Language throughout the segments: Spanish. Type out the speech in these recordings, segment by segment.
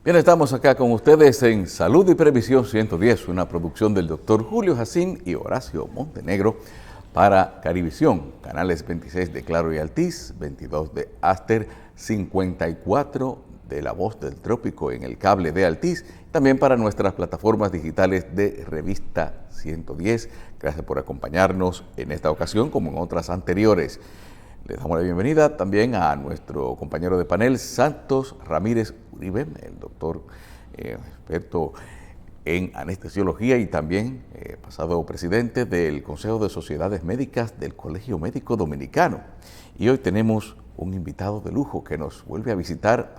Bien, estamos acá con ustedes en Salud y Previsión 110, una producción del doctor Julio Jacín y Horacio Montenegro para Carivisión, canales 26 de Claro y Altiz, 22 de Aster, 54 de La Voz del Trópico en el cable de Altiz, también para nuestras plataformas digitales de Revista 110. Gracias por acompañarnos en esta ocasión como en otras anteriores. Les damos la bienvenida también a nuestro compañero de panel, Santos Ramírez Uribe, el doctor experto en anestesiología y también pasado presidente del Consejo de Sociedades Médicas del Colegio Médico Dominicano. Y hoy tenemos un invitado de lujo que nos vuelve a visitar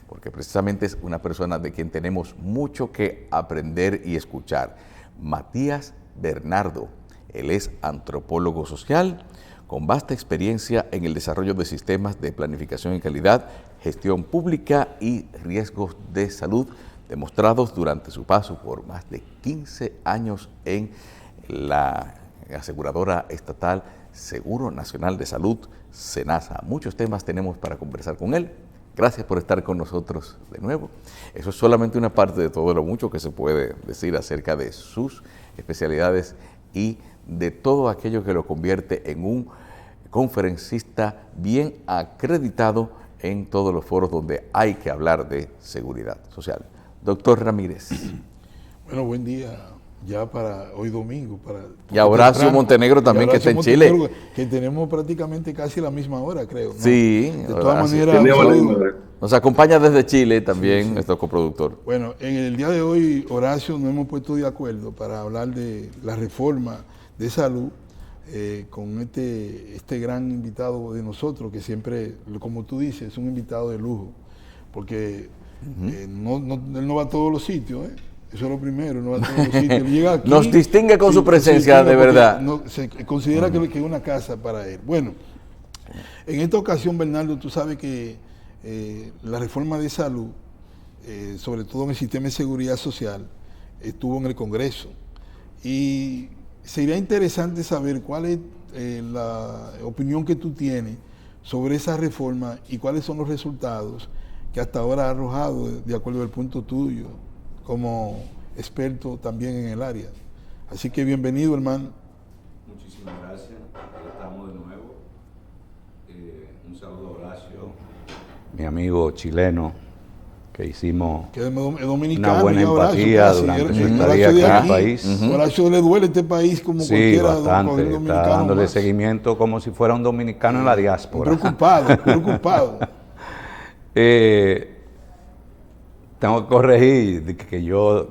porque precisamente es una persona de quien tenemos mucho que aprender y escuchar. Matías Bernardo, él es antropólogo social, con vasta experiencia en el desarrollo de sistemas de planificación y calidad, gestión pública y riesgos de salud, demostrados durante su paso por más de 15 años en la aseguradora estatal Seguro Nacional de Salud, SENASA. Muchos temas tenemos para conversar con él. Gracias por estar con nosotros de nuevo. Eso es solamente una parte de todo lo mucho que se puede decir acerca de sus especialidades y de todo aquello que lo convierte en un conferencista bien acreditado en todos los foros donde hay que hablar de seguridad social. Doctor Ramírez. Bueno, buen día ya para hoy domingo. Y a Horacio Montenegro también, que está en Chile. Que tenemos prácticamente casi la misma hora, creo, ¿no? Sí. De todas maneras, nos acompaña desde Chile también nuestro coproductor. Bueno, en el día de hoy, Horacio, nos hemos puesto de acuerdo para hablar de la reforma de salud con este gran invitado de nosotros, que siempre, como tú dices, es un invitado de lujo, porque él no va a todos los sitios, eso es lo primero, no va a todos los sitios. Él llega aquí, nos distingue con su presencia, de verdad. Se considera que es una casa para él. Bueno, en esta ocasión, Bernardo, tú sabes que la reforma de salud, sobre todo en el sistema de seguridad social, estuvo en el Congreso. Y sería interesante saber cuál es la opinión que tú tienes sobre esa reforma y cuáles son los resultados que hasta ahora ha arrojado, de acuerdo al punto tuyo, como experto también en el área. Así que bienvenido, hermano. Muchísimas gracias. Aquí estamos de nuevo. Un saludo a Horacio, mi amigo chileno, que hicimos una buena empatía durante su estadía aquí en el país. Horacio le duele este país como cualquiera bastante, dominicano. Está dándole más seguimiento como si fuera un dominicano en la diáspora. Preocupado. Tengo que corregir que yo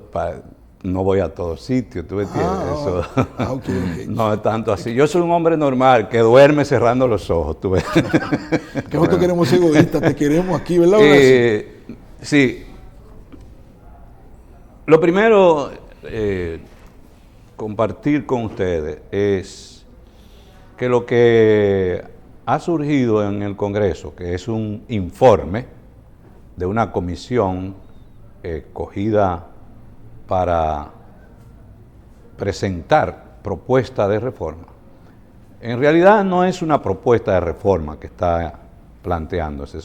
no voy a todos sitios, ¿tú me entiendes? Okay. No es tanto así. Yo soy un hombre normal que duerme cerrando los ojos, ¿tú ves? Que nosotros queremos ser egoístas, te queremos aquí, ¿verdad? Sí. Lo primero, compartir con ustedes es que lo que ha surgido en el Congreso, que es un informe de una comisión escogida para presentar propuesta de reforma, en realidad no es una propuesta de reforma que está planteándose,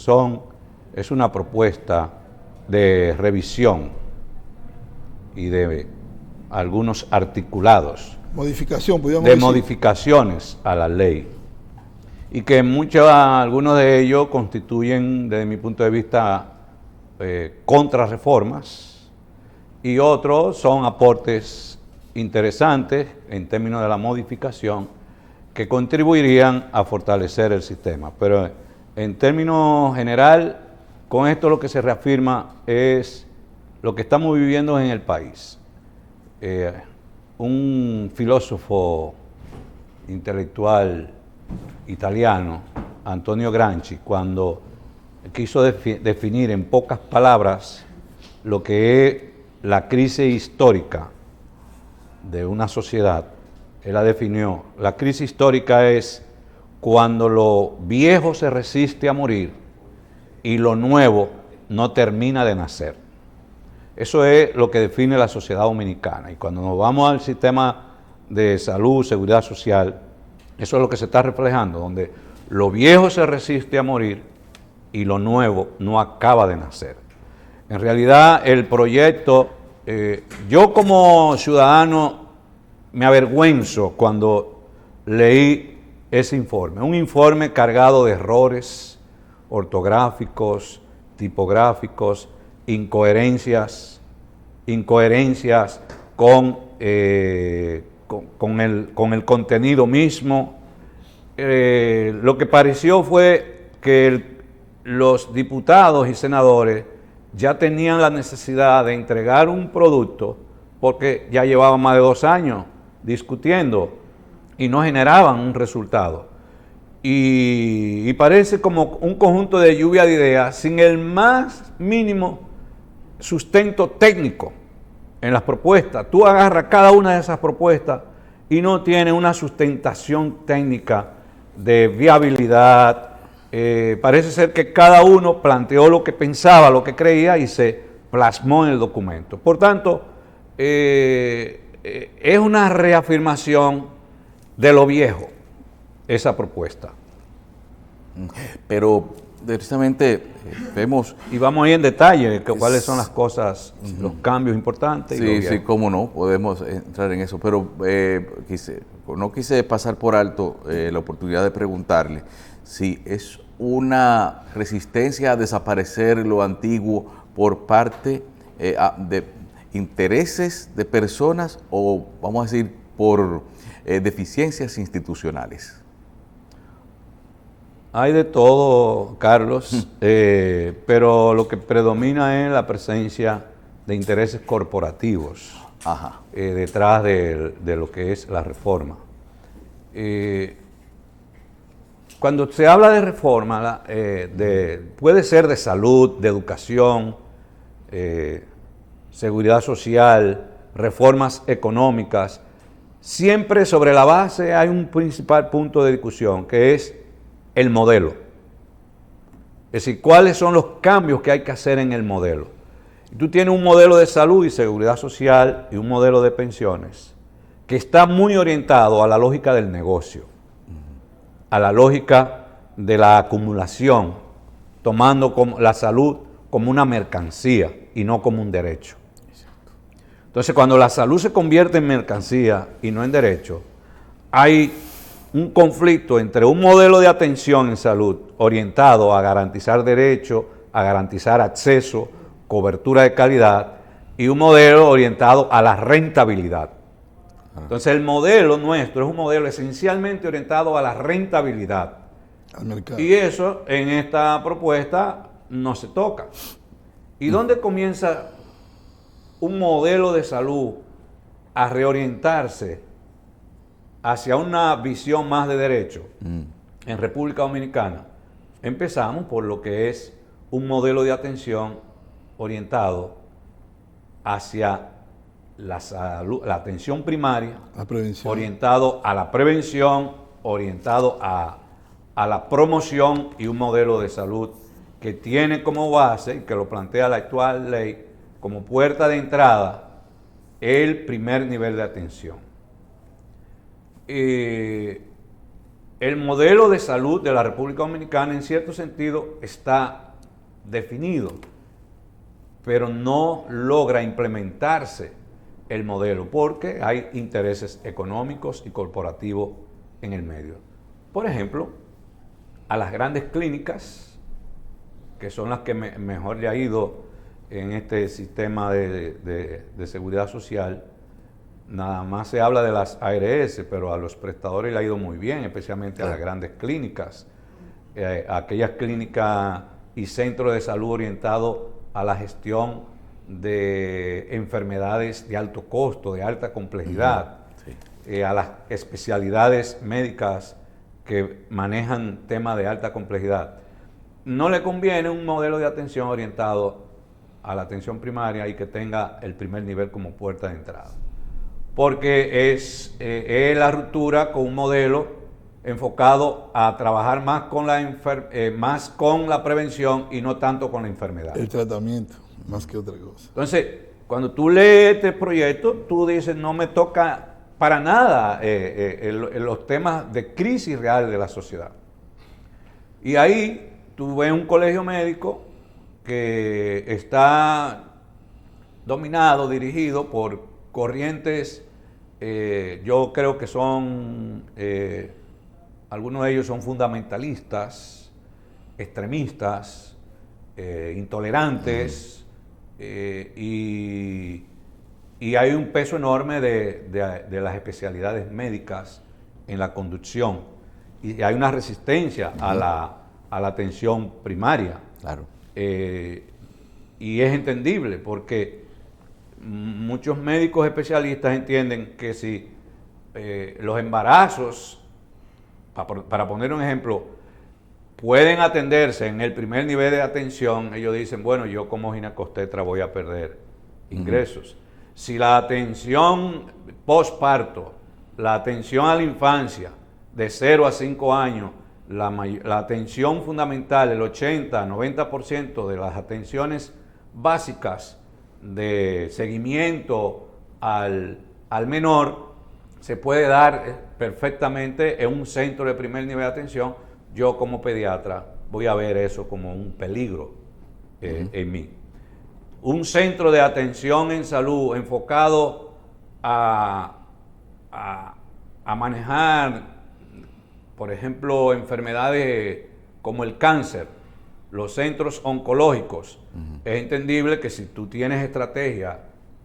es una propuesta de revisión y de algunos articulados, modificaciones a la ley, y que algunos de ellos constituyen, desde mi punto de vista, contrarreformas, y otros son aportes interesantes en términos de la modificación que contribuirían a fortalecer el sistema. Pero en términos general, con esto lo que se reafirma es lo que estamos viviendo en el país. Un filósofo intelectual italiano, Antonio Gramsci, cuando quiso definir en pocas palabras lo que es la crisis histórica de una sociedad, él la definió. La crisis histórica es cuando lo viejo se resiste a morir y lo nuevo no termina de nacer. Eso es lo que define la sociedad dominicana. Y cuando nos vamos al sistema de salud, seguridad social, eso es lo que se está reflejando, donde lo viejo se resiste a morir y lo nuevo no acaba de nacer. En realidad el proyecto, yo como ciudadano me avergüenzo cuando leí ese informe. Un informe cargado de errores ortográficos, tipográficos, incoherencias con el contenido mismo. Lo que pareció fue que los diputados y senadores ya tenían la necesidad de entregar un producto porque ya llevaban más de 2 años discutiendo y no generaban un resultado. Y parece como un conjunto de lluvia de ideas sin el más mínimo sustento técnico en las propuestas. Tú agarras cada una de esas propuestas y no tiene una sustentación técnica de viabilidad. Parece ser que cada uno planteó lo que pensaba, lo que creía y se plasmó en el documento. Por tanto, es una reafirmación de lo viejo, esa propuesta. Pero precisamente vemos... Y vamos a ir en detalle de cuáles son las cosas, los cambios importantes. Sí, sí, cómo no, podemos entrar en eso, pero no quise pasar por alto la oportunidad de preguntarle si es una resistencia a desaparecer lo antiguo por parte de intereses de personas o, vamos a decir, por deficiencias institucionales. Hay de todo, Carlos, pero lo que predomina es la presencia de intereses corporativos detrás de lo que es la reforma. Cuando se habla de reforma, puede ser de salud, de educación, seguridad social, reformas económicas, siempre sobre la base hay un principal punto de discusión, que es el modelo. Es decir, cuáles son los cambios que hay que hacer en el modelo. Tú tienes un modelo de salud y seguridad social y un modelo de pensiones que está muy orientado a la lógica del negocio, a la lógica de la acumulación, tomando la salud como una mercancía y no como un derecho. Entonces, cuando la salud se convierte en mercancía y no en derecho, hay un conflicto entre un modelo de atención en salud orientado a garantizar derechos, a garantizar acceso, cobertura de calidad, y un modelo orientado a la rentabilidad. Entonces el modelo nuestro es un modelo esencialmente orientado a la rentabilidad. Al mercado. Y eso en esta propuesta no se toca. ¿Y dónde comienza un modelo de salud a reorientarse hacia una visión más de derecho? En República Dominicana empezamos por lo que es un modelo de atención orientado hacia la salud, la atención primaria, La prevención. orientado a la prevención, orientado a la promoción, y un modelo de salud que tiene como base, y que lo plantea la actual ley, como puerta de entrada, el primer nivel de atención. El modelo de salud de la República Dominicana en cierto sentido está definido, pero no logra implementarse el modelo porque hay intereses económicos y corporativos en el medio. Por ejemplo, a las grandes clínicas, que son las que mejor le ha ido en este sistema de seguridad social, nada más se habla de las ARS, pero a los prestadores le ha ido muy bien, especialmente a las grandes clínicas, aquellas clínicas y centros de salud orientados a la gestión de enfermedades de alto costo, de alta complejidad, a las especialidades médicas que manejan temas de alta complejidad. No le conviene un modelo de atención orientado a la atención primaria y que tenga el primer nivel como puerta de entrada, porque es la ruptura con un modelo enfocado a trabajar más con la prevención y no tanto con la enfermedad. El tratamiento, más que otra cosa. Entonces, cuando tú lees este proyecto, tú dices, no me toca para nada los temas de crisis real de la sociedad. Y ahí tú ves un colegio médico que está dominado, dirigido por corrientes, yo creo que son, algunos de ellos son fundamentalistas, extremistas, intolerantes, y hay un peso enorme de las especialidades médicas en la conducción, y hay una resistencia a la atención primaria. Claro. Y es entendible porque muchos médicos especialistas entienden que si los embarazos, para poner un ejemplo, pueden atenderse en el primer nivel de atención, ellos dicen, bueno, yo como ginecobstetra voy a perder ingresos. Si la atención postparto, la atención a la infancia de 0 a 5 años, la atención fundamental, el 80-90% de las atenciones básicas de seguimiento al menor se puede dar perfectamente en un centro de primer nivel de atención. Yo como pediatra voy a ver eso como un peligro en mí. Un centro de atención en salud enfocado a manejar, por ejemplo, enfermedades como el cáncer, los centros oncológicos. Es entendible que si tú tienes estrategia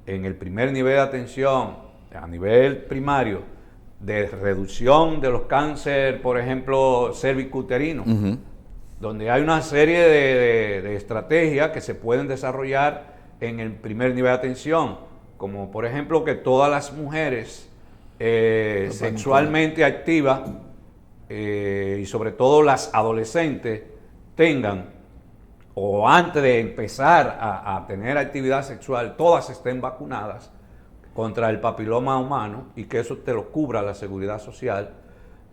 en el primer nivel de atención, a nivel primario, de reducción de los cánceres, por ejemplo, cervicuterino, donde hay una serie de estrategias que se pueden desarrollar en el primer nivel de atención, como por ejemplo que todas las mujeres sexualmente activas, y sobre todo las adolescentes, tengan, o antes de empezar a tener actividad sexual, todas estén vacunadas contra el papiloma humano, y que eso te lo cubra la seguridad social.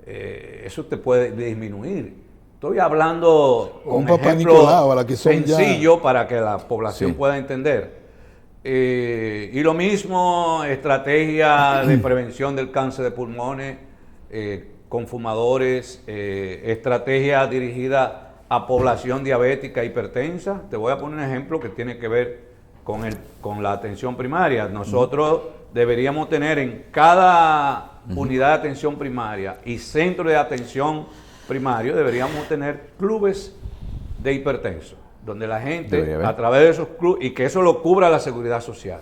Eso te puede disminuir. Estoy hablando con un ejemplo sencillo para que la población pueda entender. Y lo mismo, estrategia de prevención del cáncer de pulmones con fumadores, estrategia dirigida a población diabética, hipertensa. Te voy a poner un ejemplo que tiene que ver con la atención primaria. Nosotros deberíamos tener en cada unidad de atención primaria y centro de atención primario, deberíamos tener clubes de hipertensos, donde la gente, a través de esos clubes, y que eso lo cubra la seguridad social.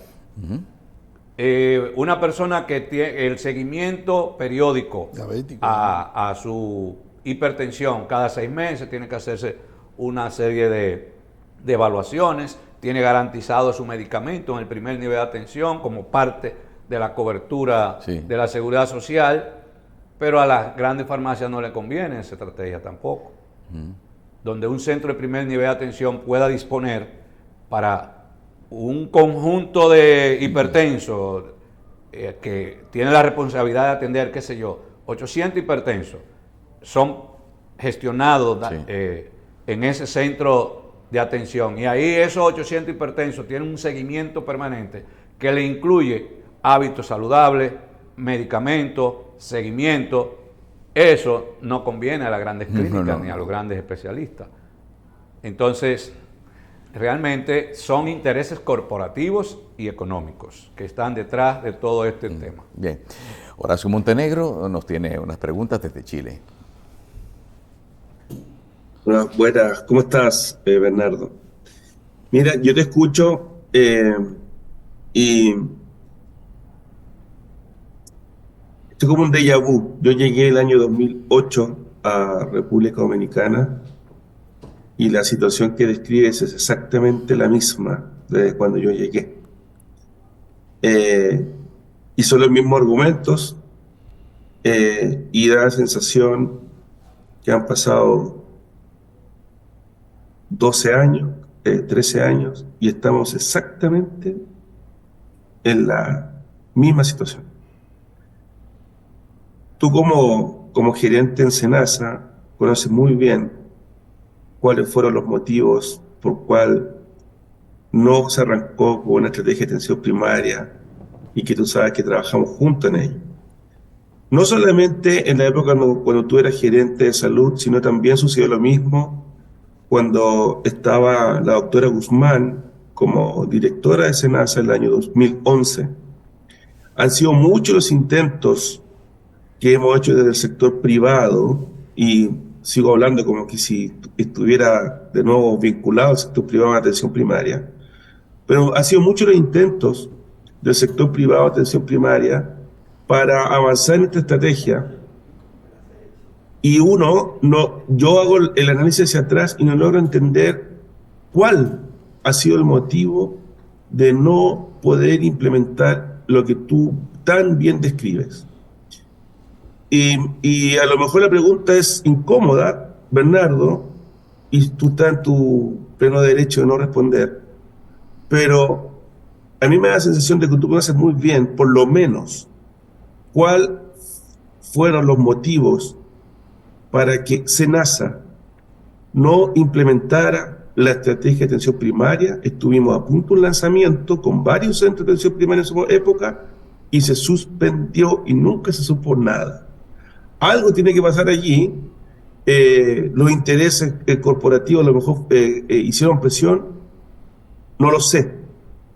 Una persona que tiene el seguimiento periódico a su hipertensión, cada 6 meses tiene que hacerse una serie de evaluaciones, tiene garantizado su medicamento en el primer nivel de atención como parte de la cobertura de la seguridad social, pero a las grandes farmacias no le conviene esa estrategia tampoco. Donde un centro de primer nivel de atención pueda disponer para un conjunto de hipertensos que tiene la responsabilidad de atender, qué sé yo, 800 hipertensos, son gestionados en ese centro de atención, y ahí esos 800 hipertensos tienen un seguimiento permanente que le incluye hábitos saludables, medicamentos, seguimiento. Eso no conviene a las grandes clínicas ni a los grandes especialistas. Entonces, realmente son intereses corporativos y económicos que están detrás de todo este tema. Bien. Horacio Montenegro nos tiene unas preguntas desde Chile. Buenas, ¿cómo estás, Bernardo? Mira, yo te escucho y esto es como un déjà vu. Yo llegué el año 2008 a República Dominicana y la situación que describes es exactamente la misma desde cuando yo llegué. Y son los mismos argumentos y da la sensación que han pasado 12 años, 13 años, y estamos exactamente en la misma situación. Tú como gerente en SENASA conoces muy bien cuáles fueron los motivos por cual no se arrancó con una estrategia de atención primaria y que tú sabes que trabajamos juntos en ello. No solamente en la época cuando tú eras gerente de salud, sino también sucedió lo mismo cuando estaba la doctora Guzmán como directora de SENASA en el año 2011. Han sido muchos los intentos que hemos hecho desde el sector privado, y sigo hablando como que si estuviera de nuevo vinculado al sector privado de atención primaria, pero han sido muchos los intentos del sector privado de atención primaria para avanzar en esta estrategia. Y yo hago el análisis hacia atrás y no logro entender cuál ha sido el motivo de no poder implementar lo que tú tan bien describes. Y a lo mejor la pregunta es incómoda, Bernardo, y tú estás en tu pleno derecho de no responder, pero a mí me da la sensación de que tú conoces muy bien, por lo menos, cuáles fueron los motivos para que SENASA no implementara la estrategia de atención primaria. Estuvimos a punto de un lanzamiento con varios centros de atención primaria en su época y se suspendió y nunca se supo nada. Algo tiene que pasar allí. Los intereses corporativos a lo mejor hicieron presión, no lo sé.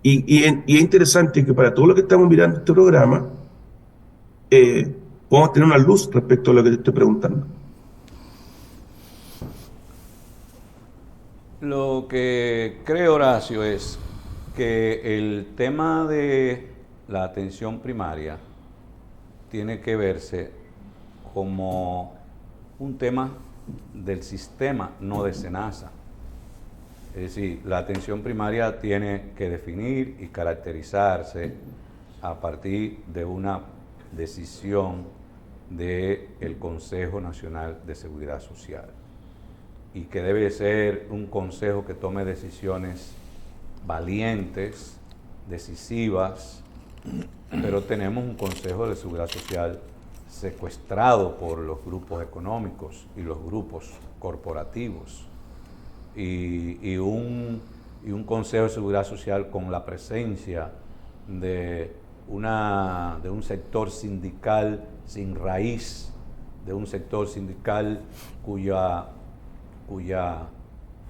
Y es interesante que para todos los que estamos mirando este programa podamos tener una luz respecto a lo que te estoy preguntando. Lo que creo, Horacio, es que el tema de la atención primaria tiene que verse como un tema del sistema, no de SENASA. Es decir, la atención primaria tiene que definir y caracterizarse a partir de una decisión del Consejo Nacional de Seguridad Social, y que debe ser un consejo que tome decisiones valientes, decisivas, pero tenemos un Consejo de Seguridad Social secuestrado por los grupos económicos y los grupos corporativos, y un Consejo de Seguridad Social con la presencia de un sector sindical sin raíz, de un sector sindical cuya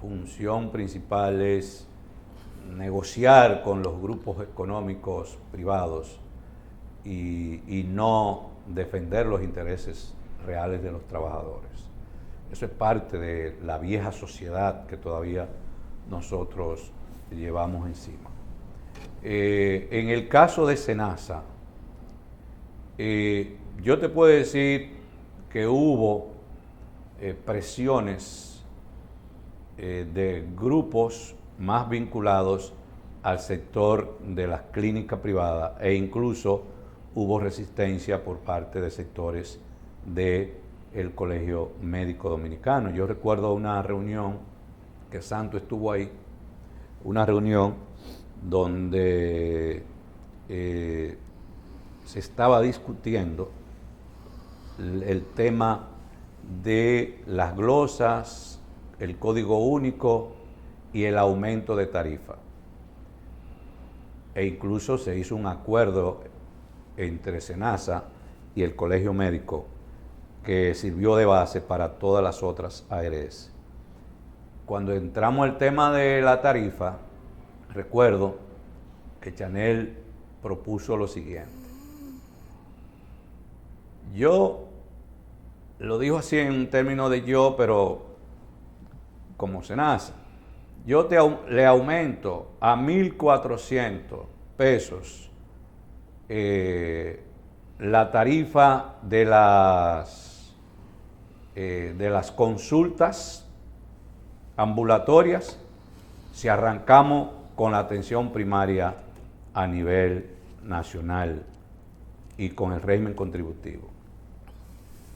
función principal es negociar con los grupos económicos privados y no defender los intereses reales de los trabajadores. Eso es parte de la vieja sociedad que todavía nosotros llevamos encima. En el caso de SENASA, yo te puedo decir que hubo presiones de grupos más vinculados al sector de las clínicas privadas, e incluso hubo resistencia por parte de sectores del Colegio Médico Dominicano. Yo recuerdo una reunión que Santo estuvo ahí, una reunión donde se estaba discutiendo el tema de las glosas, el código único y el aumento de tarifa. E incluso se hizo un acuerdo entre SENASA y el Colegio Médico que sirvió de base para todas las otras ARS. Cuando entramos al tema de la tarifa, recuerdo que Chanel propuso lo siguiente. Yo lo dijo así en términos de yo, pero como SENASA, yo le aumento a 1.400 pesos la tarifa de las consultas ambulatorias si arrancamos con la atención primaria a nivel nacional y con el régimen contributivo.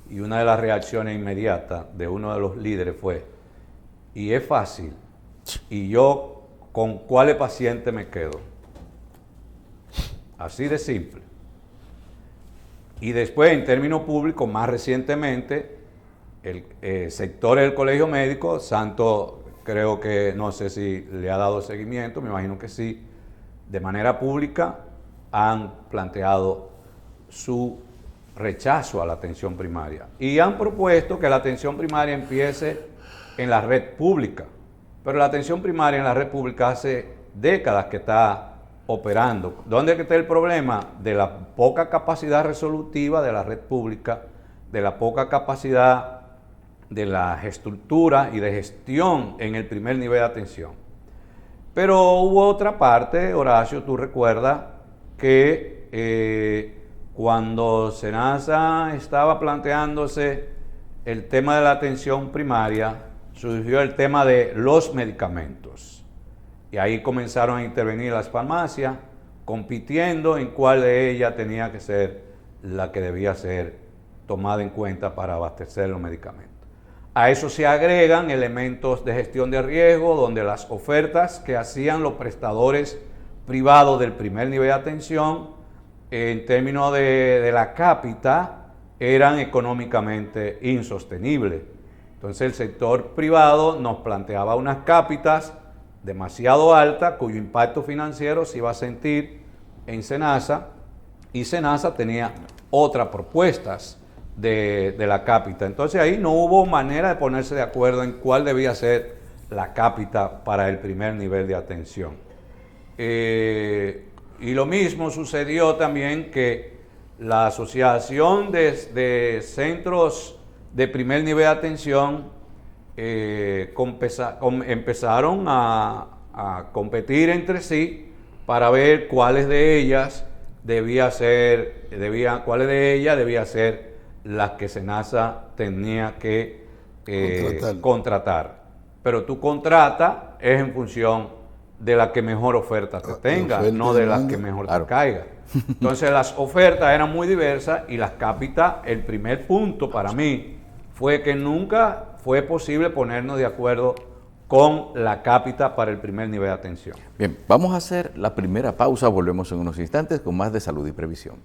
Y una de las reacciones inmediatas de uno de los líderes fue: y es fácil, y yo con cuáles pacientes me quedo. Así de simple. Y después, en términos públicos, más recientemente, el sector del Colegio Médico, Santo creo que, no sé si le ha dado seguimiento, me imagino que sí, de manera pública han planteado su rechazo a la atención primaria y han propuesto que la atención primaria empiece en la red pública, Pero la atención primaria en la red pública hace décadas que está operando. ¿Dónde es que está el problema? De la poca capacidad resolutiva de la red pública, de la poca capacidad de la estructura y de gestión en el primer nivel de atención. Pero hubo otra parte, Horacio, tú recuerdas que cuando SENASA estaba planteándose el tema de la atención primaria, surgió el tema de los medicamentos. Y ahí comenzaron a intervenir las farmacias, compitiendo en cuál de ellas tenía que ser la que debía ser tomada en cuenta para abastecer los medicamentos. A eso se agregan elementos de gestión de riesgo, donde las ofertas que hacían los prestadores privados del primer nivel de atención, en términos de la cápita, eran económicamente insostenibles. Entonces el sector privado nos planteaba unas cápitas demasiado altas, cuyo impacto financiero se iba a sentir en SENASA, y SENASA tenía otras propuestas de la cápita. Entonces ahí no hubo manera de ponerse de acuerdo en cuál debía ser la cápita para el primer nivel de atención. Y lo mismo sucedió también que la Asociación de Centros de Primer Nivel de Atención empezaron a competir entre sí para ver cuáles de ellas debía ser las que SENASA tenía que contratar. Pero tú contratas es en función de la que mejor oferta te tenga, no de la que mejor te caiga. Entonces las ofertas eran muy diversas y las cápitas, el primer punto para mí fue que nunca fue posible ponernos de acuerdo con la cápita para el primer nivel de atención. Bien, vamos a hacer la primera pausa, volvemos en unos instantes con más de salud y previsión.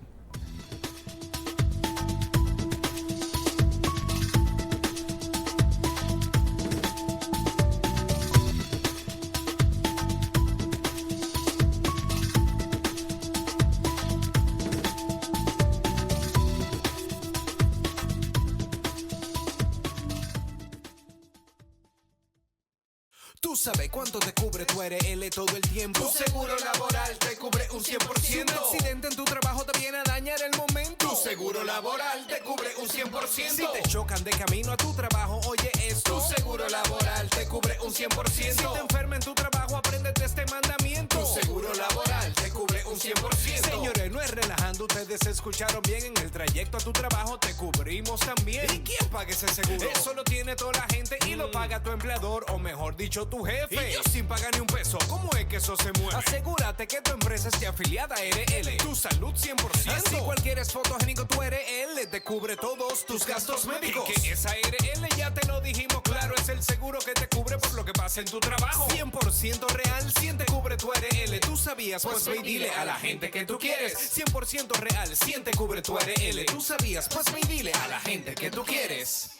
Tú sabes cuánto te cubre tu ARL todo el tiempo. Tu seguro laboral te cubre un 100%. Si un accidente en tu trabajo te viene a dañar el momento, tu seguro laboral te cubre un 100%. Si te chocan de camino a tu trabajo, oye esto, tu seguro laboral te cubre un 100%. Si te enfermas en tu trabajo, apréndete este mandamiento, tu seguro laboral te cubre un 100%. Señores, no es relajando, ustedes escucharon bien. En el trayecto a tu trabajo te cubrimos también. ¿Y quién paga ese seguro? Eso lo tiene toda la gente y lo paga tu empleador, o mejor dicho, tu jefe. Y yo sin pagar ni un peso, ¿cómo es que eso se mueve? Asegúrate que tu empresa esté afiliada a ARL. Tu salud 100%. Así cualquier es fotogénico, tu ARL te cubre todos tus gastos médicos. Que esa ARL ya te lo dijimos claro, es el seguro que te cubre por lo que pasa en tu trabajo. 100% real, 100 te cubre tu ARL. ¿Tú sabías? Pues ve y dile a la gente que tú quieres. 100% real, 100 te cubre tu ARL. ¿Tú sabías? Pues ve y dile a la gente que tú quieres.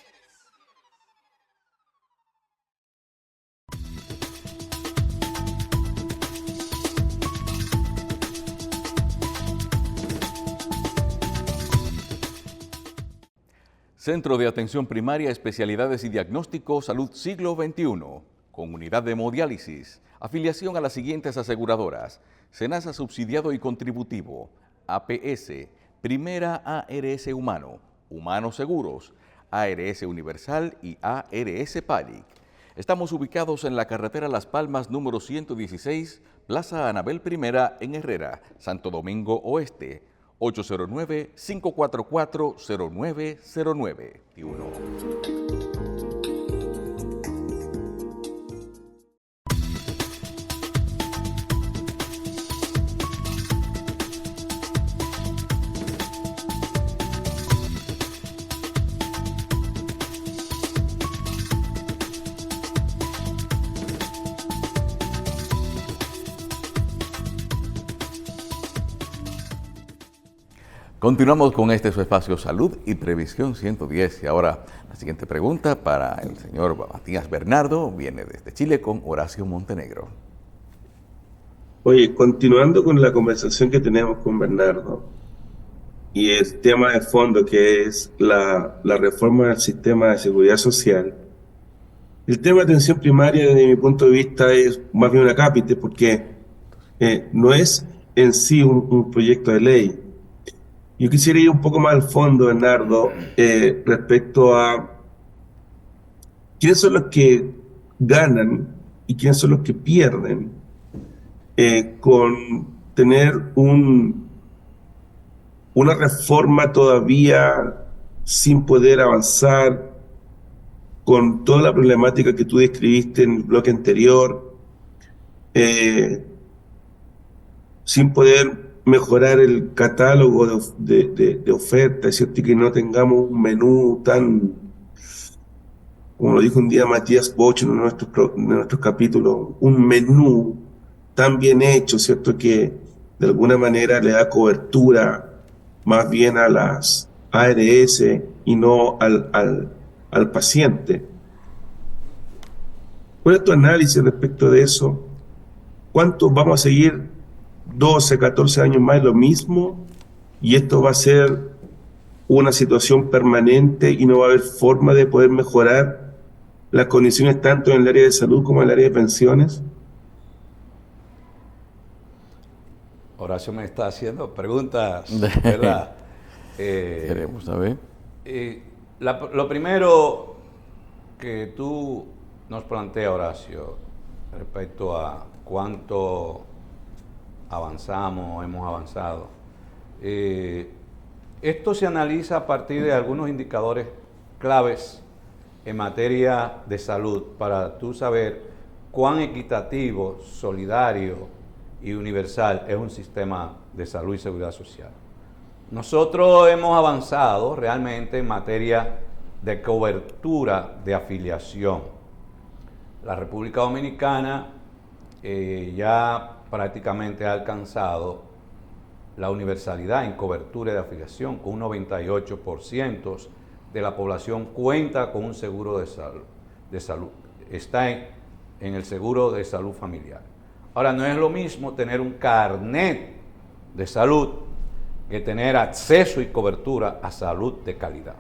Centro de Atención Primaria, Especialidades y Diagnóstico, Salud Siglo XXI, con unidad de hemodiálisis, afiliación a las siguientes aseguradoras: SENASA subsidiado y contributivo, APS, Primera ARS Humano, Humanos Seguros, ARS Universal y ARS PALIC. Estamos ubicados en la carretera Las Palmas número 116, Plaza Anabel I en Herrera, Santo Domingo Oeste, 809-544-0909. Continuamos con este su espacio Salud y Previsión 110. Y ahora la siguiente pregunta para el señor Matías Bernardo viene desde Chile con Horacio Montenegro. Oye, continuando con la conversación que tenemos con Bernardo y el tema de fondo que es la reforma del sistema de seguridad social, El tema de atención primaria, desde mi punto de vista, es más bien un acápite, porque no es en sí un proyecto de ley. Yo quisiera ir un poco más al fondo, Bernardo, respecto a quiénes son los que ganan y quiénes son los que pierden con tener una reforma todavía sin poder avanzar, con toda la problemática que tú describiste en el bloque anterior, eh, sin poder mejorar el catálogo de ofertas, es cierto, y que no tengamos un menú tan, como lo dijo un día Matías Bosch en uno de nuestros capítulos, un menú tan bien hecho, ¿cierto? Que de alguna manera le da cobertura más bien a las ARS y no al paciente. ¿Cuál es tu análisis respecto de eso? ¿Cuánto vamos a seguir 12, 14 años más lo mismo? ¿Y esto va a ser una situación permanente y no va a haber forma de poder mejorar las condiciones tanto en el área de salud como en el área de pensiones? Horacio me está haciendo preguntas, ¿verdad? Queremos saber. Lo primero que tú nos planteas, Horacio, respecto a cuánto avanzamos, hemos avanzado, esto se analiza a partir de algunos indicadores claves en materia de salud para tú saber cuán equitativo, solidario y universal es un sistema de salud y seguridad social. Nosotros hemos avanzado realmente en materia de cobertura de afiliación. La República Dominicana ya prácticamente ha alcanzado la universalidad en cobertura de afiliación, con un 98% de la población cuenta con un seguro de salud. Está en el seguro de salud familiar. Ahora, no es lo mismo tener un carnet de salud que tener acceso y cobertura a salud de calidad.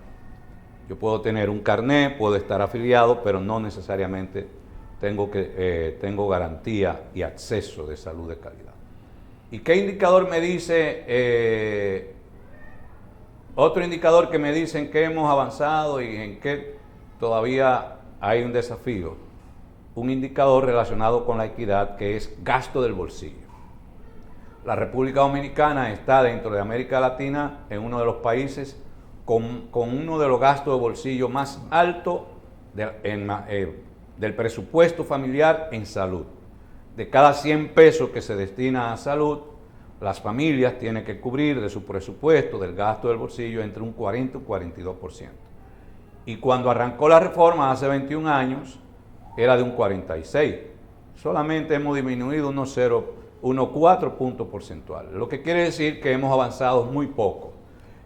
Yo puedo tener un carnet, puedo estar afiliado, pero no necesariamente tengo garantía y acceso de salud de calidad. ¿Y qué indicador me dice? Otro indicador que me dice en qué hemos avanzado y en qué todavía hay un desafío. Un indicador relacionado con la equidad, que es gasto del bolsillo. La República Dominicana está dentro de América Latina en uno de los países con uno de los gastos de bolsillo más altos del presupuesto familiar en salud. De cada 100 pesos que se destina a salud, las familias tienen que cubrir de su presupuesto, del gasto del bolsillo, entre un 40 y un 42%. Y cuando arrancó la reforma hace 21 años, era de un 46%. Solamente hemos disminuido unos 4 puntos porcentuales, lo que quiere decir que hemos avanzado muy poco.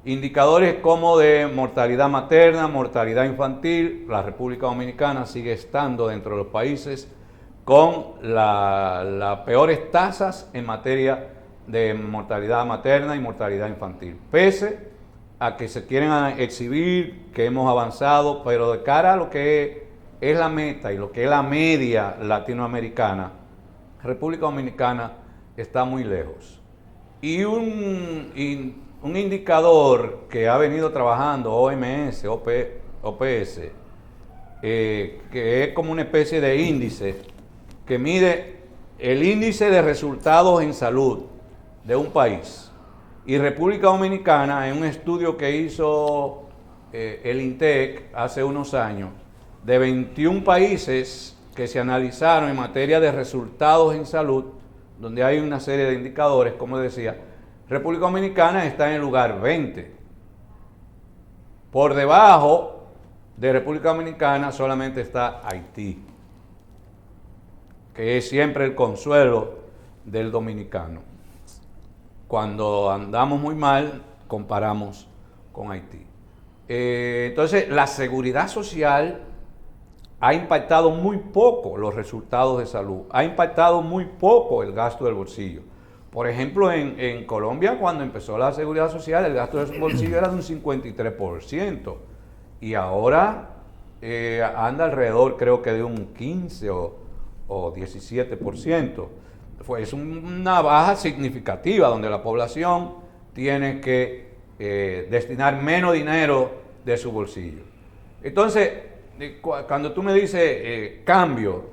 Indicadores como de mortalidad materna, mortalidad infantil, la República Dominicana sigue estando dentro de los países con las peores tasas en materia de mortalidad materna y mortalidad infantil, pese a que se quieren exhibir que hemos avanzado, pero de cara a lo que es la meta y lo que es la media latinoamericana, República Dominicana está muy lejos. Y un indicador que ha venido trabajando OMS, OPS, que es como una especie de índice que mide el índice de resultados en salud de un país. Y República Dominicana, en un estudio que hizo el INTEC hace unos años, de 21 países que se analizaron en materia de resultados en salud, donde hay una serie de indicadores, como decía, República Dominicana está en el lugar 20. Por debajo de República Dominicana solamente está Haití, que es siempre el consuelo del dominicano. Cuando andamos muy mal, comparamos con Haití. Entonces, la seguridad social ha impactado muy poco los resultados de salud, ha impactado muy poco el gasto del bolsillo. Por ejemplo, en Colombia, cuando empezó la seguridad social, el gasto del bolsillo era de un 53%, y ahora anda alrededor, creo que de un 15 o 17%. Es una baja significativa donde la población tiene que destinar menos dinero de su bolsillo. Entonces, cuando tú me dices cambio,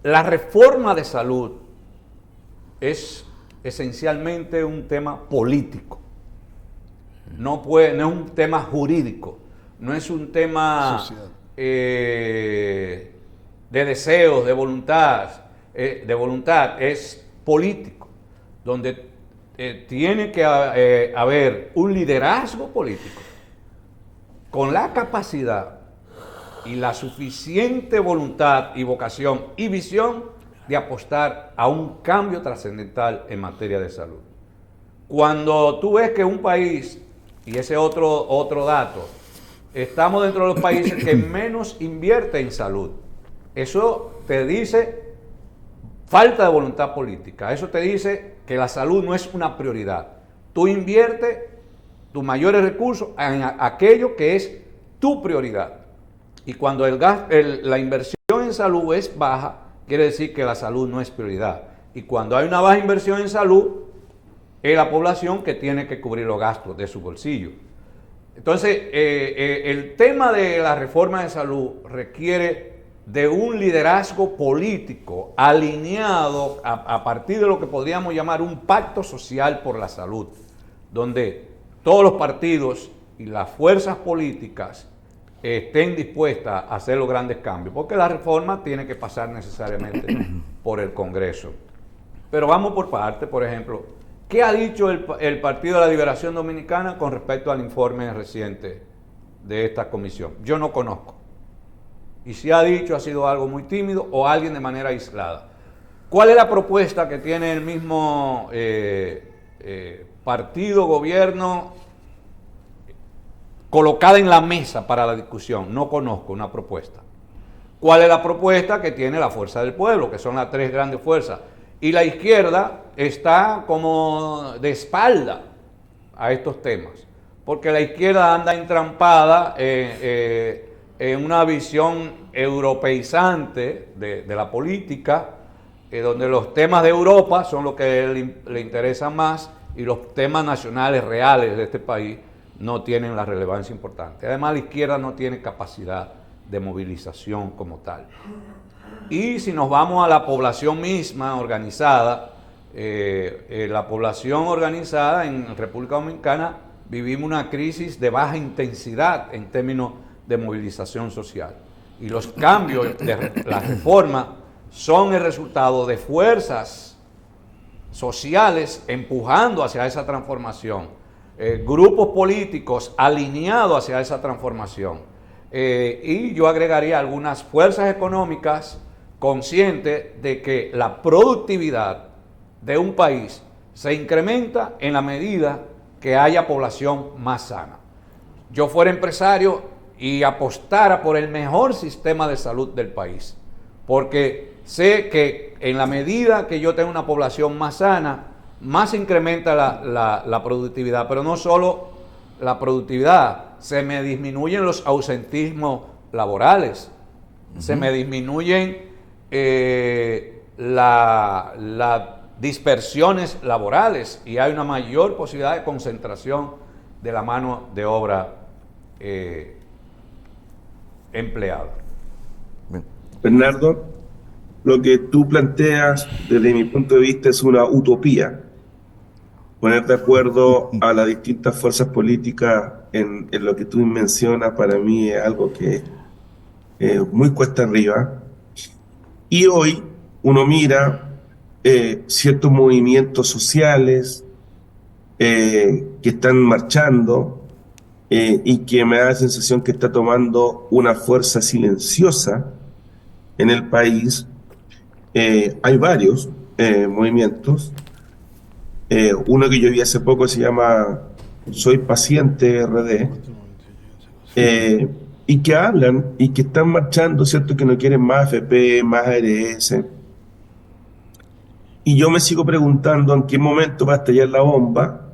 la reforma de salud es esencialmente un tema político. No es un tema jurídico, no es un tema de deseos, de voluntad, es político, donde tiene que haber un liderazgo político con la capacidad y la suficiente voluntad y vocación y visión de apostar a un cambio trascendental en materia de salud. Cuando tú ves que un país, y ese otro dato, estamos dentro de los países que menos invierte en salud, eso te dice falta de voluntad política, eso te dice que la salud no es una prioridad. Tú inviertes tus mayores recursos en aquello que es tu prioridad. Y cuando la inversión en salud es baja, quiere decir que la salud no es prioridad. Y cuando hay una baja inversión en salud, es la población que tiene que cubrir los gastos de su bolsillo. Entonces, el tema de la reforma de salud requiere de un liderazgo político alineado a partir de lo que podríamos llamar un pacto social por la salud, donde todos los partidos y las fuerzas políticas estén dispuestas a hacer los grandes cambios, porque la reforma tiene que pasar necesariamente por el Congreso. Pero vamos por parte. Por ejemplo, ¿qué ha dicho el Partido de la Liberación Dominicana con respecto al informe reciente de esta comisión? Yo no conozco. Y si ha dicho, ha sido algo muy tímido o alguien de manera aislada. ¿Cuál es la propuesta que tiene el mismo partido, gobierno, colocada en la mesa para la discusión? No conozco una propuesta. ¿Cuál es la propuesta que tiene la Fuerza del Pueblo, que son las tres grandes fuerzas? Y la izquierda está como de espalda a estos temas, porque la izquierda anda entrampada en una visión europeizante de la política, donde los temas de Europa son los que le interesan más y los temas nacionales reales de este país no tienen la relevancia importante. Además, la izquierda no tiene capacidad de movilización como tal. Y si nos vamos a la población misma organizada, la población organizada en República Dominicana vivimos una crisis de baja intensidad en términos de movilización social. Y los cambios de la reforma son el resultado de fuerzas sociales empujando hacia esa transformación, grupos políticos alineados hacia esa transformación. Y yo agregaría algunas fuerzas económicas conscientes de que la productividad de un país se incrementa en la medida que haya población más sana. Yo fuera empresario y apostara por el mejor sistema de salud del país, porque sé que en la medida que yo tenga una población más sana, más se incrementa la productividad, pero no solo la productividad, se me disminuyen los ausentismos laborales, se me disminuyen las dispersiones laborales y hay una mayor posibilidad de concentración de la mano de obra empleada. Bernardo, lo que tú planteas desde mi punto de vista es una utopía. Poner de acuerdo a las distintas fuerzas políticas en lo que tú mencionas, para mí es algo que es muy cuesta arriba. Y hoy uno mira ciertos movimientos sociales que están marchando y que me da la sensación que está tomando una fuerza silenciosa en el país. Hay varios movimientos. Uno que yo vi hace poco se llama Soy Paciente RD, y que hablan y que están marchando, ¿cierto? Que no quieren más AFP, más ARS. Y yo me sigo preguntando en qué momento va a estallar la bomba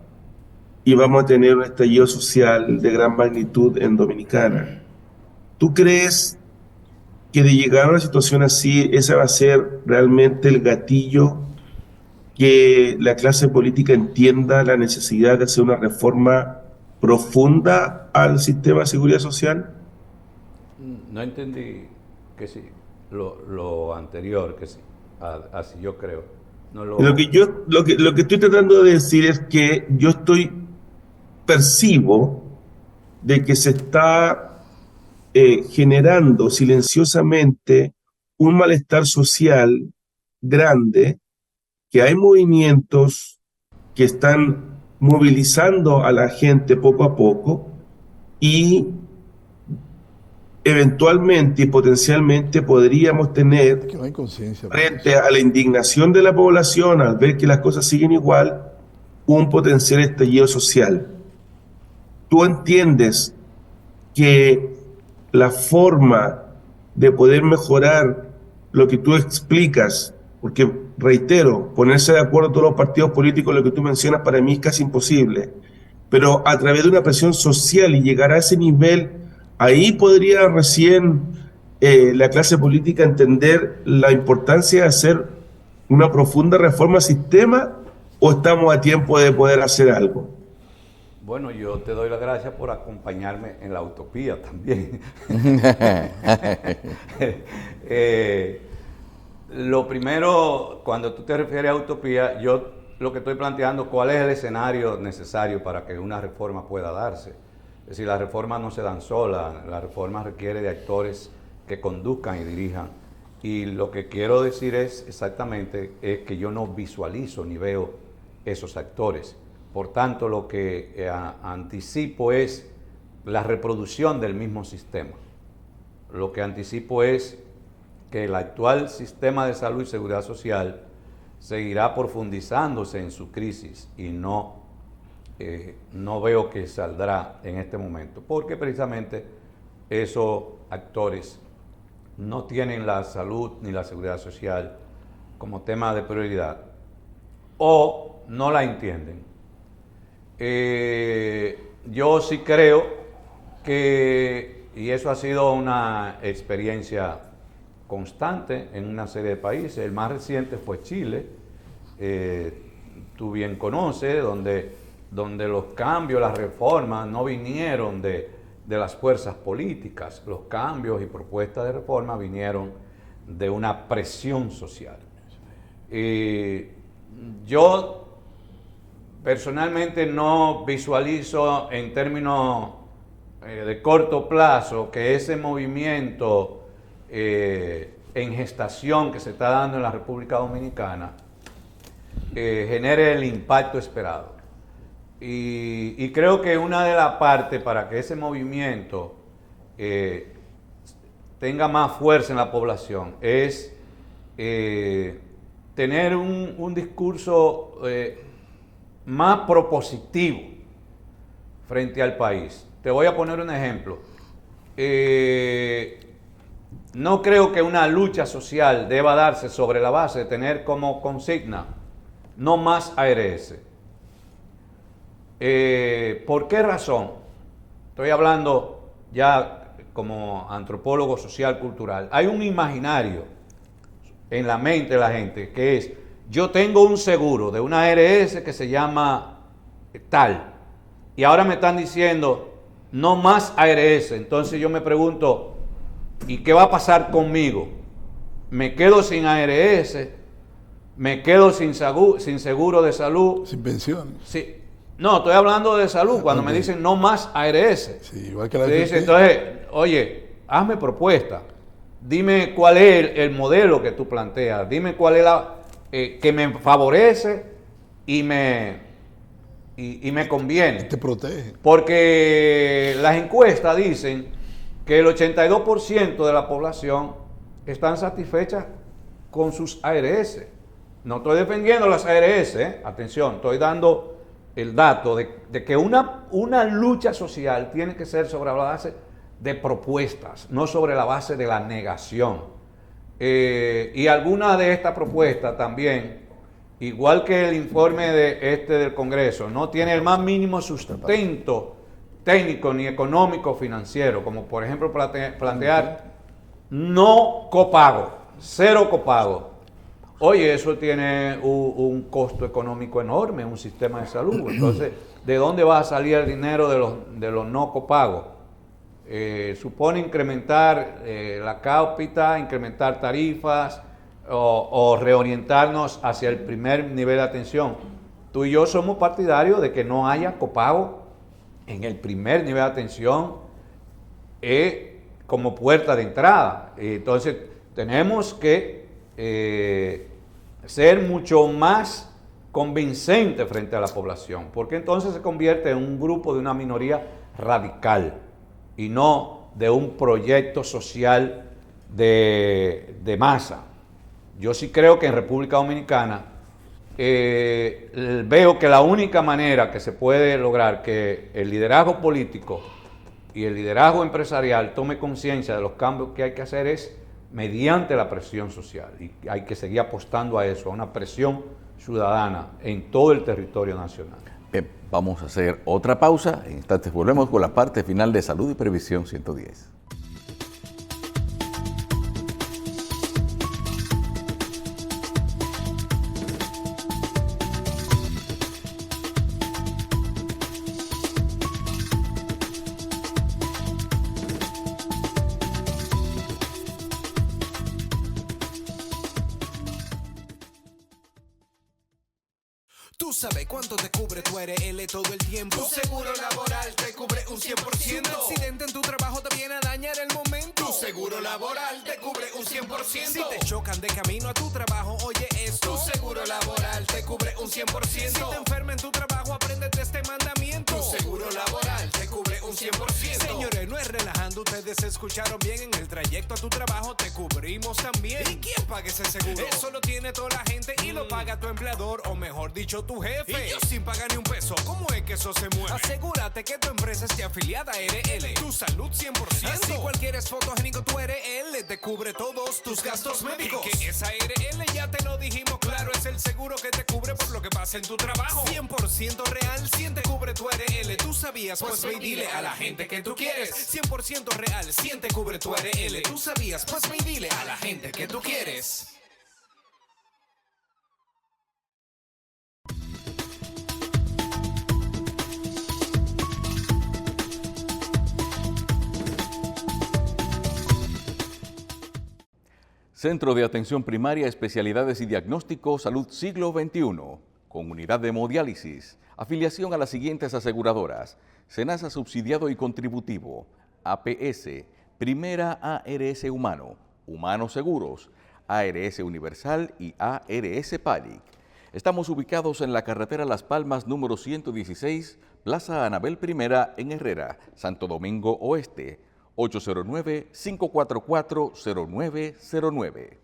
y vamos a tener un estallido social de gran magnitud en Dominicana. ¿Tú crees que de llegar a una situación así, ese va a ser realmente el gatillo que la clase política entienda la necesidad de hacer una reforma profunda al sistema de seguridad social? No entendí que sí, lo anterior, que sí, así yo creo. No lo... Lo que estoy tratando de decir es que percibo de que se está generando silenciosamente un malestar social grande, que hay movimientos que están movilizando a la gente poco a poco y eventualmente y potencialmente podríamos tener, Que no hay conciencia para frente eso. a la indignación de la población al ver que las cosas siguen igual, un potencial estallido social. ¿Tú entiendes que la forma de poder mejorar lo que tú explicas, porque reitero, ponerse de acuerdo todos los partidos políticos, lo que tú mencionas para mí es casi imposible, pero a través de una presión social y llegar a ese nivel, ahí podría recién la clase política entender la importancia de hacer una profunda reforma al sistema, o estamos a tiempo de poder hacer algo? Bueno, yo te doy las gracias por acompañarme en la utopía también. Lo primero, cuando tú te refieres a utopía, yo lo que estoy planteando, ¿cuál es el escenario necesario para que una reforma pueda darse? Es decir, las reformas no se dan solas, la reforma requiere de actores que conduzcan y dirijan. Y lo que quiero decir es que yo no visualizo ni veo esos actores. Por tanto, lo que anticipo es la reproducción del mismo sistema. Lo que anticipo es que el actual sistema de salud y seguridad social seguirá profundizándose en su crisis y no veo que saldrá en este momento, porque precisamente esos actores no tienen la salud ni la seguridad social como tema de prioridad o no la entienden. Yo sí creo que, y eso ha sido una experiencia constante en una serie de países, el más reciente fue Chile, tú bien conoces, donde los cambios, las reformas no vinieron de las fuerzas políticas, los cambios y propuestas de reforma vinieron de una presión social. Yo personalmente no visualizo en términos de corto plazo que ese movimiento en gestación que se está dando en la República Dominicana genere el impacto esperado. Y creo que una de las partes para que ese movimiento tenga más fuerza en la población es tener un discurso más propositivo frente al país. Te voy a poner un ejemplo. No creo que una lucha social deba darse sobre la base de tener como consigna no más ARS. ¿Por qué razón? Estoy hablando ya como antropólogo social cultural. Hay un imaginario en la mente de la gente que es: yo tengo un seguro de una ARS que se llama tal, y ahora me están diciendo no más ARS. Entonces yo me pregunto, ¿y qué va a pasar conmigo? ¿Me quedo sin ARS? ¿Me quedo sin seguro de salud? Sin pensiones. Sí. No, estoy hablando de salud, cuando me dicen no más ARS. Sí, igual que la Dice, AFP. entonces, oye, hazme propuesta. Dime cuál es el modelo que tú planteas. Dime cuál es la que me favorece y me conviene. Te protege. Porque las encuestas dicen que el 82% de la población están satisfechas con sus ARS. No estoy defendiendo las ARS, atención, estoy dando el dato de que una lucha social tiene que ser sobre la base de propuestas, no sobre la base de la negación. Y algunas de estas propuestas también igual que el informe del Congreso, no tiene el más mínimo sustento técnico ni económico financiero, como por ejemplo plantear no copago, cero copago. Oye, eso tiene un costo económico enorme, un sistema de salud. Entonces, ¿de dónde va a salir el dinero de los no copagos? Supone incrementar la cápita, incrementar tarifas o reorientarnos hacia el primer nivel de atención. Tú y yo somos partidarios de que no haya copago en el primer nivel de atención como puerta de entrada. Entonces, tenemos que ser mucho más convincente frente a la población, porque entonces se convierte en un grupo de una minoría radical y no de un proyecto social de masa. Yo sí creo que en República Dominicana veo que la única manera que se puede lograr que el liderazgo político y el liderazgo empresarial tome conciencia de los cambios que hay que hacer es mediante la presión social, y hay que seguir apostando a eso, a una presión ciudadana en todo el territorio nacional. Bien, vamos a hacer otra pausa. En instantes volvemos con la parte final de Salud y Previsión 110. Tú sabes cuánto te cubre tu ARL todo el tiempo. Tu seguro laboral te cubre un 100%. Si un accidente en tu trabajo te viene a dañar el momento, tu seguro laboral te cubre un 100%. Si te chocan de camino a tu trabajo, oye esto, tu seguro laboral te cubre un 100%. Si te enfermas en tu trabajo, apréndete este mandamiento, tu seguro laboral te cubre un 100%. Señores, no es relajando, ustedes escucharon bien. En el trayecto a tu trabajo te cubrimos también. ¿Y quién paga ese seguro? Eso lo tiene toda la gente y lo paga tu empleador, o mejor dicho, tu jefe. Y yo sin pagar ni un peso, ¿cómo es que eso se mueve? Asegúrate que tu empresa esté afiliada a ARL, tu salud 100%. Así cualquier es fotogénico, tu ARL te cubre todos tus gastos médicos. Y que esa ARL ya te lo dijimos claro, es el seguro que te cubre por lo que pasa en tu trabajo. 100% real, 100 te cubre tu ARL. ¿Tú sabías? Pues ve y dile a la gente que tú quieres. 100% real, 100 te cubre tu ARL. ¿Tú sabías? Pues ve y dile a la gente que tú quieres. Centro de Atención Primaria, Especialidades y Diagnóstico, Salud Siglo XXI, con unidad de hemodiálisis, afiliación a las siguientes aseguradoras: SENASA subsidiado y contributivo, APS, Primera ARS Humano, Humanos Seguros, ARS Universal y ARS Palic. Estamos ubicados en la carretera Las Palmas número 116, Plaza Anabel I en Herrera, Santo Domingo Oeste, 809-544-0909.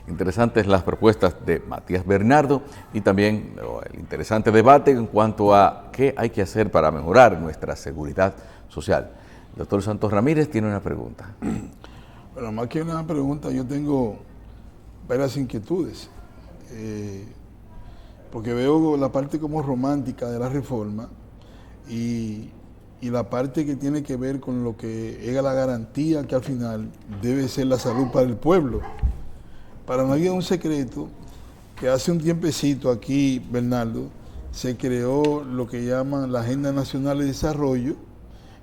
Interesantes las propuestas de Matías Bernardo y también el interesante debate en cuanto a qué hay que hacer para mejorar nuestra seguridad social. El doctor Santos Ramírez tiene una pregunta. Bueno, más que una pregunta, yo tengo varias inquietudes, porque veo la parte como romántica de la reforma y la parte que tiene que ver con lo que es la garantía que al final debe ser la salud para el pueblo. Para nadie es un secreto que hace un tiempecito aquí, Bernardo, se creó lo que llaman la Agenda Nacional de Desarrollo,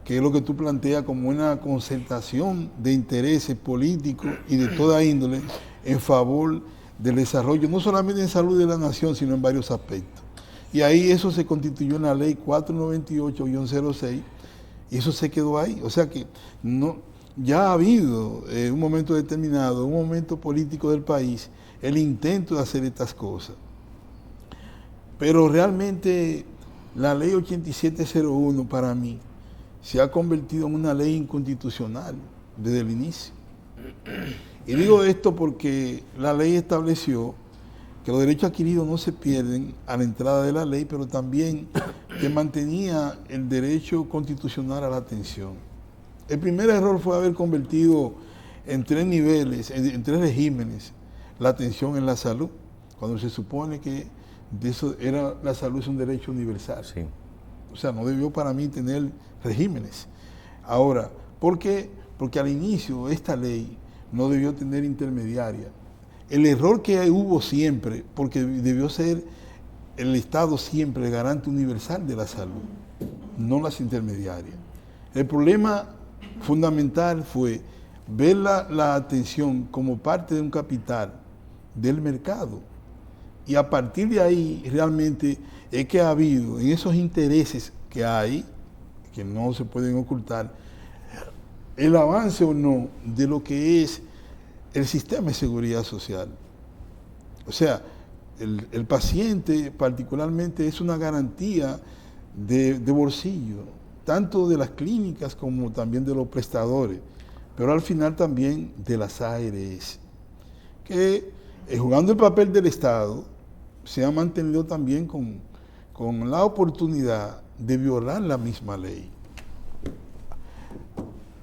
que es lo que tú planteas como una concertación de intereses políticos y de toda índole en favor del desarrollo, no solamente en salud de la nación, sino en varios aspectos. Y ahí eso se constituyó en la ley 498-06 y eso se quedó ahí. O sea que no... Ya ha habido un momento determinado, un momento político del país, el intento de hacer estas cosas. Pero realmente La ley 8701 para mí se ha convertido en una ley inconstitucional desde el inicio. Y digo esto porque la ley estableció que los derechos adquiridos no se pierden a la entrada de la ley, pero también que mantenía el derecho constitucional a la atención. El primer error fue haber convertido en 3 niveles, en 3 regímenes, la atención en la salud, cuando se supone que la salud es un derecho universal. Sí. O sea, no debió para mí tener regímenes. Ahora, ¿por qué? Porque al inicio esta ley no debió tener intermediaria. El error que hubo siempre, porque debió ser el Estado siempre el garante universal de la salud, no las intermediarias. El problema fundamental fue ver la atención como parte de un capital del mercado. Y a partir de ahí realmente es que ha habido, en esos intereses que hay, que no se pueden ocultar, el avance o no de lo que es el sistema de seguridad social. O sea, el paciente particularmente es una garantía de bolsillo, tanto de las clínicas como también de los prestadores, pero al final también de las ARS, que jugando el papel del Estado se ha mantenido también con la oportunidad de violar la misma ley.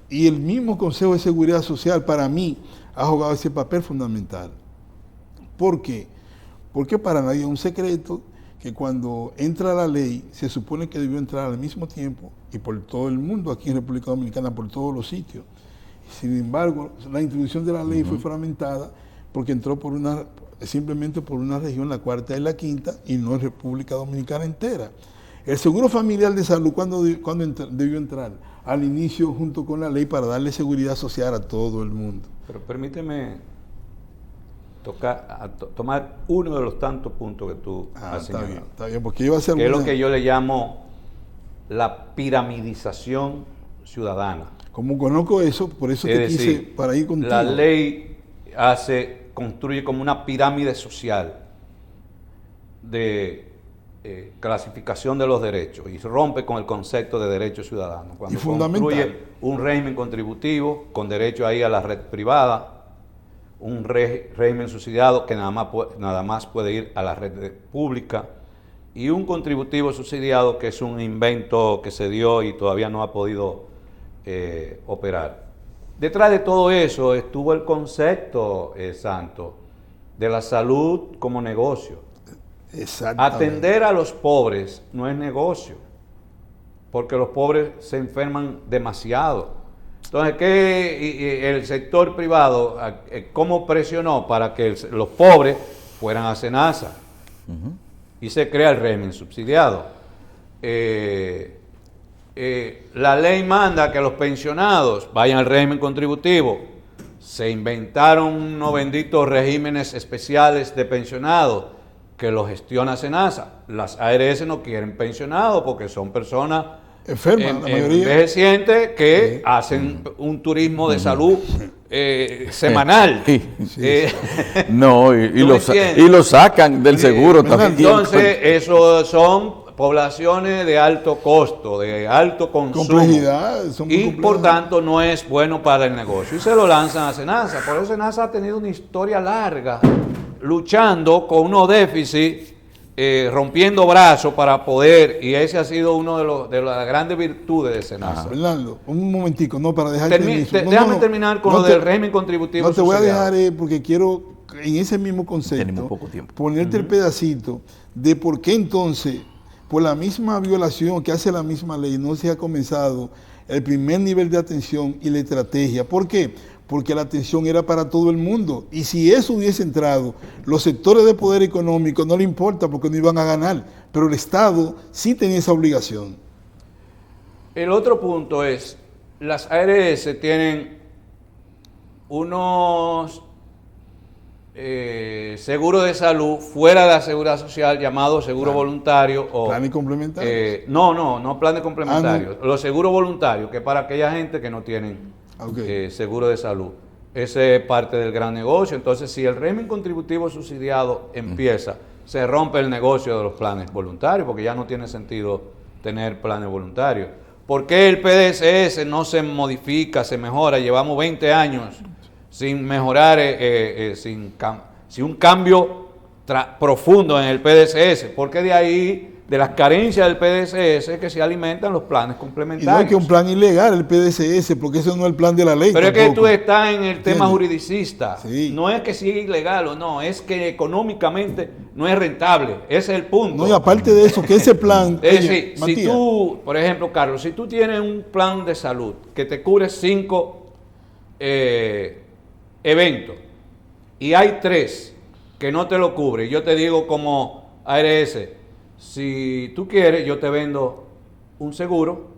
Y el mismo Consejo de Seguridad Social para mí ha jugado ese papel fundamental. ¿Por qué? Porque para nadie es un secreto que cuando entra la ley se supone que debió entrar al mismo tiempo y por todo el mundo, aquí en República Dominicana, por todos los sitios. Sin embargo, la introducción de la ley fue fragmentada porque entró simplemente por una región, la cuarta y la quinta, y no en República Dominicana entera. El seguro familiar de salud, ¿cuándo debió entrar? Al inicio junto con la ley para darle seguridad social a todo el mundo. Pero permíteme tomar uno de los tantos puntos que tú has señalado. Está bien, porque iba a ser que es lo que yo le llamo la piramidización ciudadana. Como conozco eso, por eso te quise, para ir contigo. La ley construye como una pirámide social de clasificación de los derechos y rompe con el concepto de derecho ciudadano. Cuando construye un régimen contributivo con derecho ahí a la red privada, un régimen subsidiado que nada más puede ir a la red pública, y un contributivo subsidiado que es un invento que se dio y todavía no ha podido operar. Detrás de todo eso estuvo el concepto, Santo, de la salud como negocio. Atender a los pobres no es negocio, porque los pobres se enferman demasiado. Entonces, el sector privado, ¿cómo presionó para que los pobres fueran a SENASA? Y se crea el régimen subsidiado. La ley manda que los pensionados vayan al régimen contributivo. Se inventaron unos benditos regímenes especiales de pensionados que los gestiona SENASA. Las ARS no quieren pensionados porque son personas enfermas, la mayoría, envejecientes que hacen un turismo de salud semanal. No, y lo sacan del seguro también. Entonces, esos son poblaciones de alto costo, de alto consumo. Complejidad. Y por tanto no es bueno para el negocio. Y se lo lanzan a SENASA. Por eso SENASA ha tenido una historia larga, luchando con unos déficits, rompiendo brazos para poder, y ese ha sido uno de las grandes virtudes de SENASA. Fernando, un momentico, no, para dejar déjame terminar con lo del régimen contributivo. No te voy a dejar porque quiero, en ese mismo concepto, ponerte el pedacito de por qué entonces, por la misma violación que hace la misma ley, no se ha comenzado el primer nivel de atención y la estrategia. ¿Por qué? Porque la atención era para todo el mundo. Y si eso hubiese entrado, los sectores de poder económico no le importa porque no iban a ganar, pero el Estado sí tenía esa obligación. El otro punto es, las ARS tienen unos seguros de salud fuera de la seguridad social llamados seguro voluntario o planes complementarios. No planes complementarios. Los seguros voluntarios, que es para aquella gente que no tienen seguro de salud. Ese es parte del gran negocio. Entonces, si el régimen contributivo subsidiado empieza, se rompe el negocio de los planes voluntarios, porque ya no tiene sentido tener planes voluntarios. ¿Por qué el PDSS no se modifica, se mejora? Llevamos 20 años sin mejorar, sin un cambio profundo en el PDSS, porque de ahí, de las carencias del PDSS, que se alimentan los planes Y complementarios. no es que un plan ilegal el PDSS, porque eso no es el plan de la ley. Pero tampoco. es que tú estás en el tema ¿Entiendes? juridicista. Sí. No es que sea ilegal o no, es que económicamente no es rentable. Ese es el punto. No, y aparte de eso, que ese plan... Es oye, decir, si Matías, tú, por ejemplo, Carlos, si tú tienes un plan de salud que te cubre 5 eventos y hay 3 que no te lo cubre, yo te digo como ARS, si tú quieres, yo te vendo un seguro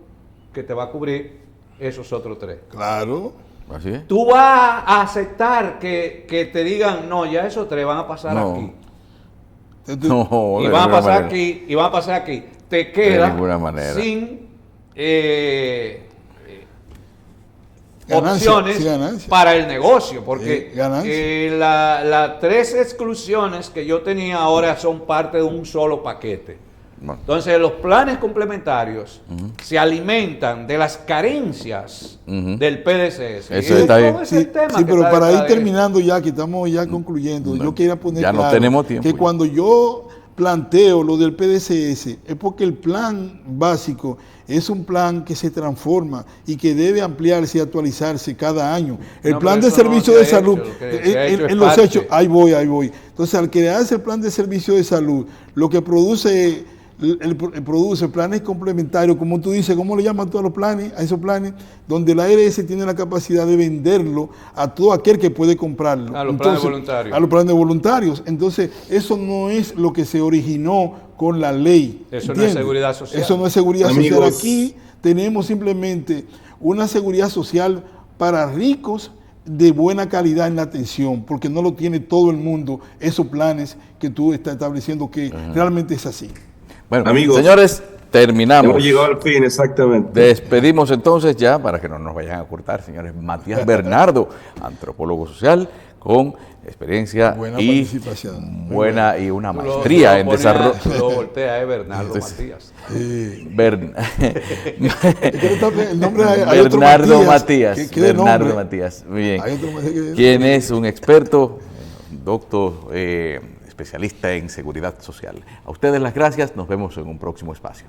que te va a cubrir esos otros 3. Claro. Así es. Tú vas a aceptar que te digan, no, ya esos 3 van a pasar No. aquí. No, Y de van a ninguna pasar manera. aquí, y van a pasar aquí. Te queda ninguna manera. sin Ganancia, opciones sí, ganancia. para el negocio, porque ganancia. las 3 exclusiones que yo tenía ahora son parte de un solo paquete. Bueno, Entonces, los planes complementarios se alimentan de las carencias Ujú. del PDSS. Eso Y está todo bien. ese Sí, es el tema sí, que pero está para ir detrás de terminando ya, que estamos ya concluyendo, No, yo quería poner ya no claro tenemos tiempo que ya. cuando yo planteo lo del PDSS es porque el plan básico es un plan que se transforma y que debe ampliarse y actualizarse cada año. El No, plan pero de eso no servicio se de ha salud, hecho, lo que se ha hecho es en los parte. hechos, ahí voy. Entonces, al crearse el plan de servicio de salud, lo que produce produce planes complementarios, como tú dices, ¿cómo le llaman tú a los planes? A esos planes, donde la ARS tiene la capacidad de venderlo a todo aquel que puede comprarlo. A los planes voluntarios. A los planes voluntarios. Entonces, eso no es lo que se originó con la ley. Eso no es ¿entiendes? seguridad social. Eso no es seguridad Amigos. social. Aquí tenemos simplemente una seguridad social para ricos de buena calidad en la atención, porque no lo tiene todo el mundo, esos planes que tú estás estableciendo que realmente es así. Bueno, Amigos, señores, terminamos. Hemos llegado al fin, exactamente. Despedimos entonces ya, para que no nos vayan a cortar, señores, Matías Bernardo, antropólogo social, con experiencia Buena y participación. buena y una Tú lo- maestría tú lo en pones- desarrollo. tú lo volteas, Bernardo Entonces, Matías. El nombre hay otro Bernardo Matías. que de Bernardo nombre. Matías. Muy bien. Hay otro Matías que- Quien es un experto, doctor, especialista en seguridad social. A ustedes las gracias. Nos vemos en un próximo espacio.